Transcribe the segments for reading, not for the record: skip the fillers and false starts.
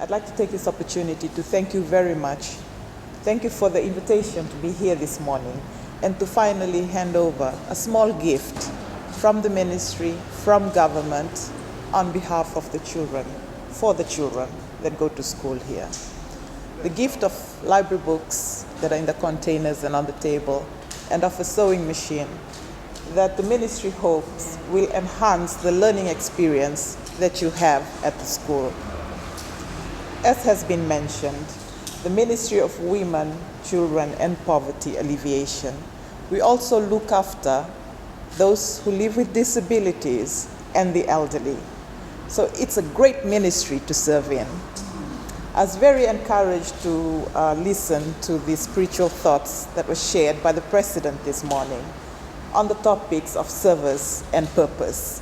I'd like to take this opportunity to thank you very much. Thank you for the invitation to be here this morning and to finally hand over a small gift from the ministry, from government, on behalf of the children, for the children that go to school here. The gift of library books that are in the containers and on the table, and of a sewing machine that the ministry hopes will enhance the learning experience that you have at the school. As has been mentioned, the Ministry of Women, Children and Poverty Alleviation, we also look after those who live with disabilities and the elderly. So it's a great ministry to serve in. I was very encouraged to listen to the spiritual thoughts that were shared by the President this morning on the topics of service and purpose,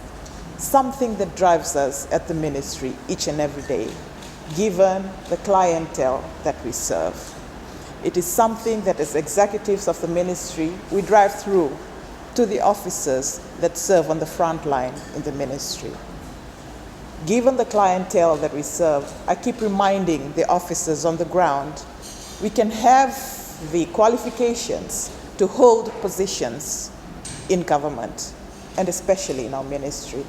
something that drives us at the ministry each and every day, given the clientele that we serve. It is something that as executives of the ministry, we drive through to the officers that serve on the front line in the ministry. Given the clientele that we serve, I keep reminding the officers on the ground, we can have the qualifications to hold positions in government, and especially in our ministry.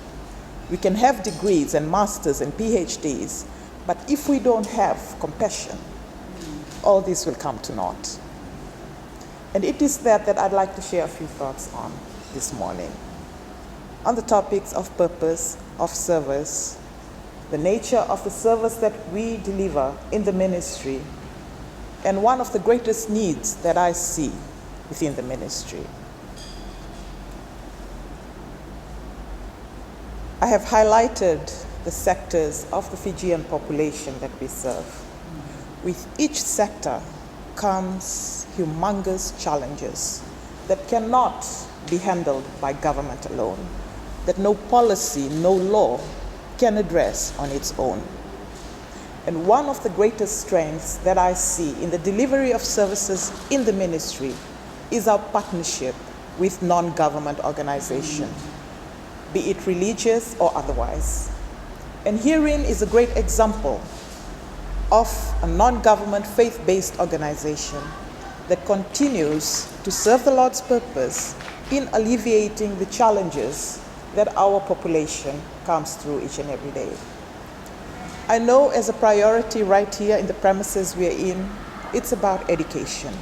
We can have degrees and masters and PhDs, but if we don't have compassion, all this will come to naught. And it is that I'd like to share a few thoughts on this morning. On the topics of purpose, of service, the nature of the service that we deliver in the ministry, and one of the greatest needs that I see within the ministry. I have highlighted the sectors of the Fijian population that we serve. With each sector comes humongous challenges that cannot be handled by government alone, that no policy, no law can address on its own. And one of the greatest strengths that I see in the delivery of services in the ministry is our partnership with non-government organizations, be it religious or otherwise. And herein is a great example of a non-government faith-based organization that continues to serve the Lord's purpose in alleviating the challenges that our population comes through each and every day. I know as a priority right here in the premises we're in, it's about education.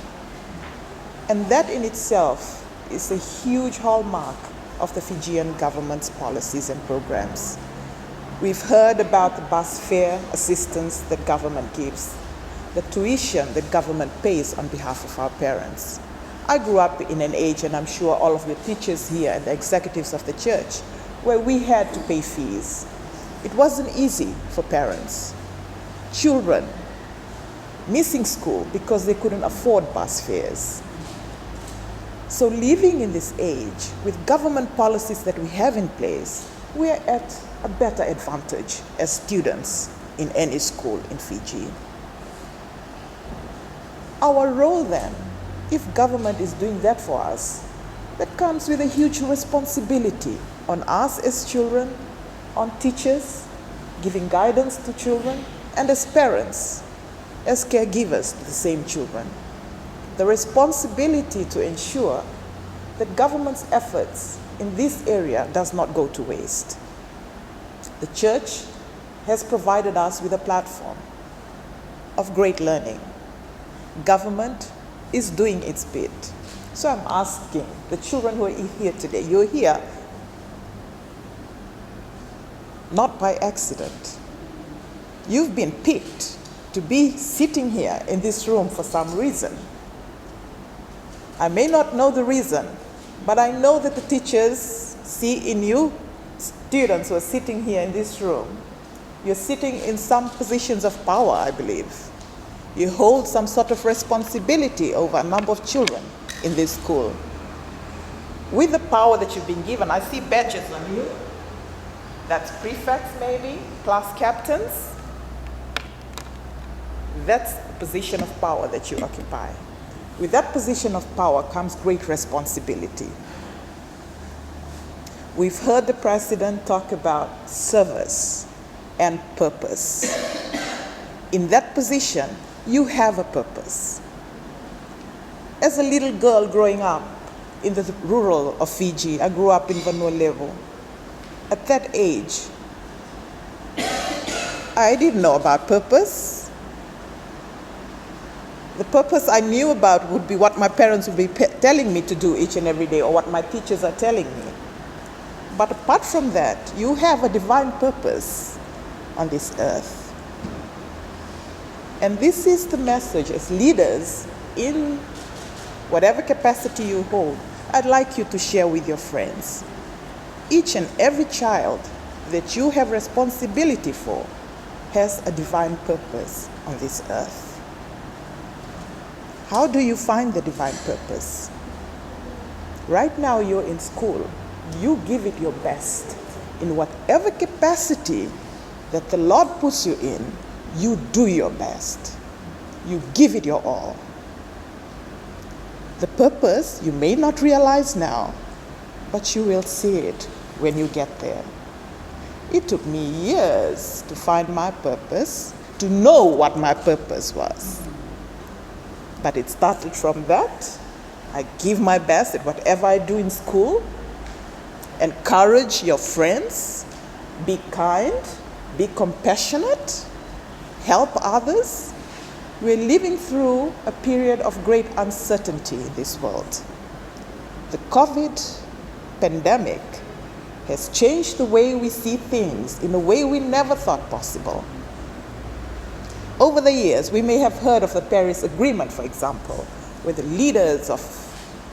And that in itself is a huge hallmark of the Fijian government's policies and programs. We've heard about the bus fare assistance that government gives, the tuition that government pays on behalf of our parents. I grew up in an age, and I'm sure all of the teachers here and the executives of the church, where we had to pay fees. It wasn't easy for parents. Children missing school because they couldn't afford bus fares. So living in this age, with government policies that we have in place, we're at a better advantage as students in any school in Fiji. Our role then, if government is doing that for us, that comes with a huge responsibility on us as children, on teachers, giving guidance to children, and as parents, as caregivers to the same children. The responsibility to ensure that government's efforts in this area does not go to waste. The church has provided us with a platform of great learning. Government is doing its bit. So I'm asking the children who are here today, you're here not by accident. You've been picked to be sitting here in this room for some reason. I may not know the reason, but I know that the teachers see in you students who are sitting here in this room. You're sitting in some positions of power, I believe. You hold some sort of responsibility over a number of children in this school. With the power that you've been given, I see badges on you. That's prefects maybe, class captains. That's the position of power that you occupy. With that position of power comes great responsibility. We've heard the President talk about service and purpose. in that position, you have a purpose. As a little girl growing up in the rural of Fiji, I grew up in Vuniwaqa. At that age, I didn't know about purpose. The purpose I knew about would be what my parents would be telling me to do each and every day, or what my teachers are telling me. But apart from that, you have a divine purpose on this earth. And this is the message as leaders in whatever capacity you hold, I'd like you to share with your friends. Each and every child that you have responsibility for has a divine purpose on this earth. How do you find the divine purpose? Right now you're in school. You give it your best. In whatever capacity that the Lord puts you in, you do your best. You give it your all. The purpose you may not realize now, but you will see it when you get there. It took me years to find my purpose, to know what my purpose was. But it started from that. I give my best at whatever I do in school. Encourage your friends. Be kind. Be compassionate. Help others. We're living through a period of great uncertainty in this world. The COVID pandemic has changed the way we see things in a way we never thought possible. Over the years, we may have heard of the Paris Agreement, for example, where the leaders of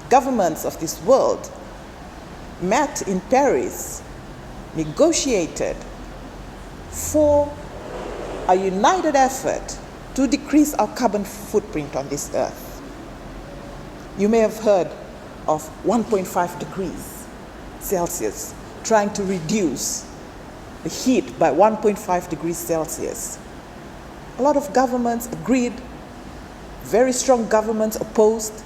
governments of this world met in Paris, negotiated for a united effort to decrease our carbon footprint on this earth. You may have heard of 1.5 degrees Celsius, trying to reduce the heat by 1.5 degrees Celsius. A lot of governments agreed, very strong governments opposed,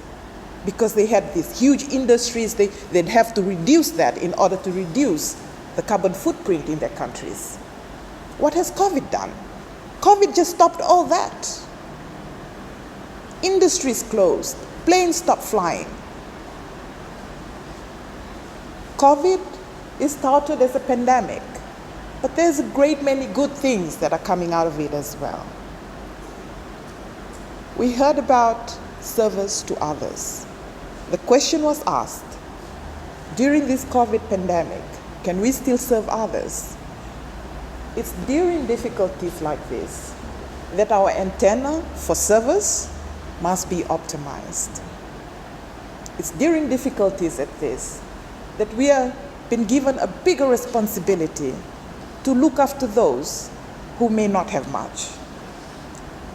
because they had these huge industries, they'd have to reduce that in order to reduce the carbon footprint in their countries. What has COVID done? COVID just stopped all that. Industries closed, planes stopped flying. COVID is touted as a pandemic, but there's a great many good things that are coming out of it as well. We heard about service to others. The question was asked, during this COVID pandemic, can we still serve others? It's during difficulties like this that our antenna for service must be optimized. It's during difficulties like this that we are been given a bigger responsibility to look after those who may not have much,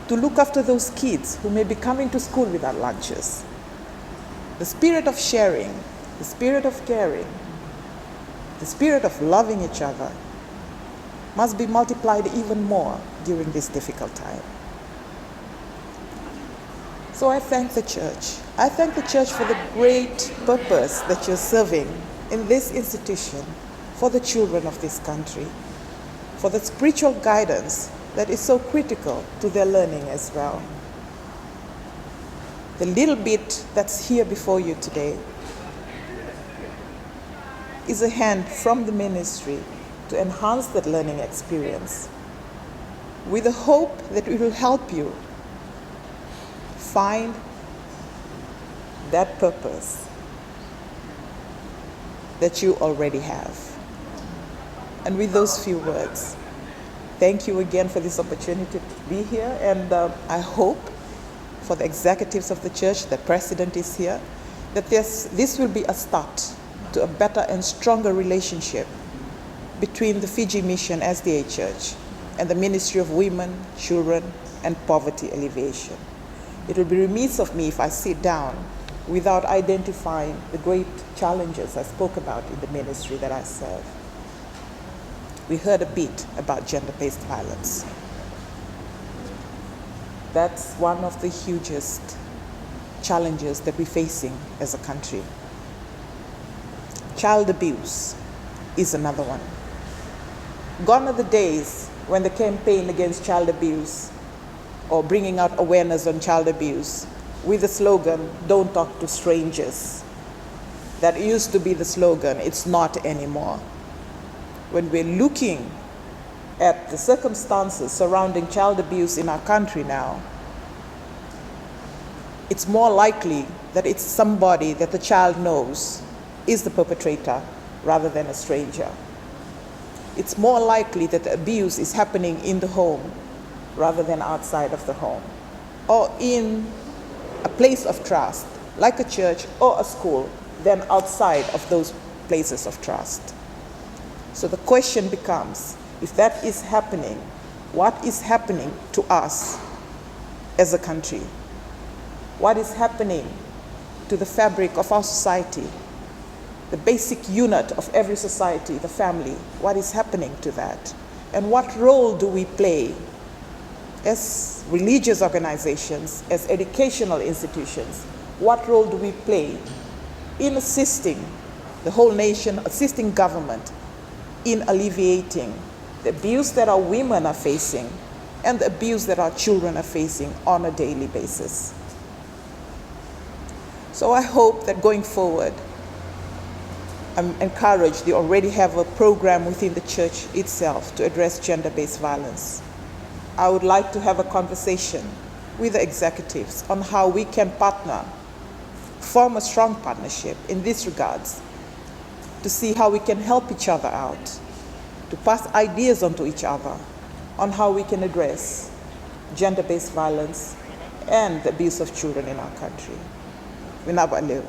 to look after those kids who may be coming to school without lunches. The spirit of sharing, the spirit of caring, the spirit of loving each other must be multiplied even more during this difficult time. So I thank the church. I thank the church for the great purpose that you're serving in this institution for the children of this country, for the spiritual guidance that is so critical to their learning as well. The little bit that's here before you today is a hand from the ministry to enhance that learning experience, with the hope that it will help you find that purpose that you already have. And with those few words, thank you again for this opportunity to be here, and I hope for the executives of the church, the president is here, that this will be a start to a better and stronger relationship between the Fiji Mission SDA Church and the Ministry of Women, Children, and Poverty Alleviation. It will be remiss of me if I sit down without identifying the great challenges I spoke about in the ministry that I serve. We heard a bit about gender-based violence. That's one of the hugest challenges that we're facing as a country. Child abuse is another one. Gone are the days when the campaign against child abuse or bringing out awareness on child abuse with the slogan, "Don't talk to strangers." That used to be the slogan, it's not anymore. When we're looking at the circumstances surrounding child abuse in our country now, it's more likely that it's somebody that the child knows is the perpetrator rather than a stranger. It's more likely that the abuse is happening in the home rather than outside of the home, or in a place of trust, like a church or a school, than outside of those places of trust. So the question becomes, if that is happening, what is happening to us as a country? What is happening to the fabric of our society? The basic unit of every society, the family, what is happening to that? And what role do we play as religious organizations, as educational institutions? What role do we play in assisting the whole nation, assisting government in alleviating the abuse that our women are facing and the abuse that our children are facing on a daily basis? So I hope that going forward, I'm encouraged, you already have a program within the church itself to address gender-based violence. I would like to have a conversation with the executives on how we can partner, form a strong partnership in these regards, to see how we can help each other out, to pass ideas onto each other on how we can address gender-based violence and the abuse of children in our country. Winaba Leo.